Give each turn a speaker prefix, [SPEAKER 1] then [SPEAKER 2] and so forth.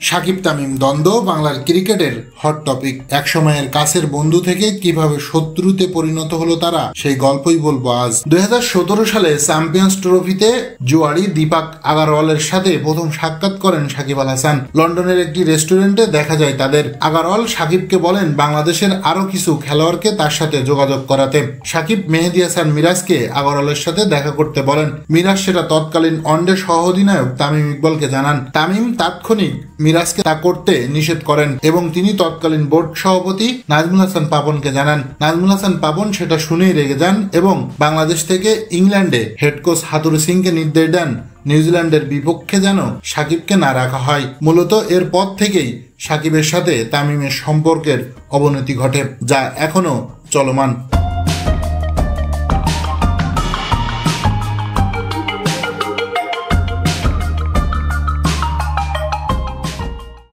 [SPEAKER 1] সাকিব তামিম দ্বন্দ্ব বাংলার ক্রিকেটের হট টপিক। একসময়ের কাছের বন্ধু থেকে কিভাবে শত্রুতে পরিণত হলো তারা, সেই গল্পই বলবো আজ। 2017 সালে চ্যাম্পিয়ন্স ট্রফিতে জুয়াড়ি দীপক আগারওয়ালের সাথে প্রথম সাক্ষাৎ করেন সাকিব আল হাসান। লন্ডনের একটি রেস্টুরেন্টে দেখা যায় তাদের। আগারওয়াল সাকিবকে বলেন বাংলাদেশের আরো কিছু খেলোয়াড়কে তার সাথে যোগাযোগ করাতে। সাকিব মেহেদী হাসান মিরাজকে আগারওয়ালের সাথে দেখা করতে বলেন। মিরাজ সেটা তৎকালীন ওয়ানডে সহ অধিনায়ক তামিম ইকবালকে জানান। তামিম তাৎক্ষণিক মিরাজকে তা করতে নিষেধ করেন এবং তিনি তৎকালীন বোর্ড সভাপতি নাজমুল হাসান পাপনকে জানান। নাজমুল হাসান পাপন সেটা শুনেই রেগে যান এবং বাংলাদেশ থেকে ইংল্যান্ডে হেড কোচ হাতুড়ি সিংকে নির্দেশ দেন নিউজিল্যান্ডের বিপক্ষে যেন সাকিবকে না রাখা হয়। মূলত এর পর থেকেই সাকিবের সাথে তামিমের সম্পর্কের অবনতি ঘটে, যা এখনো চলমান।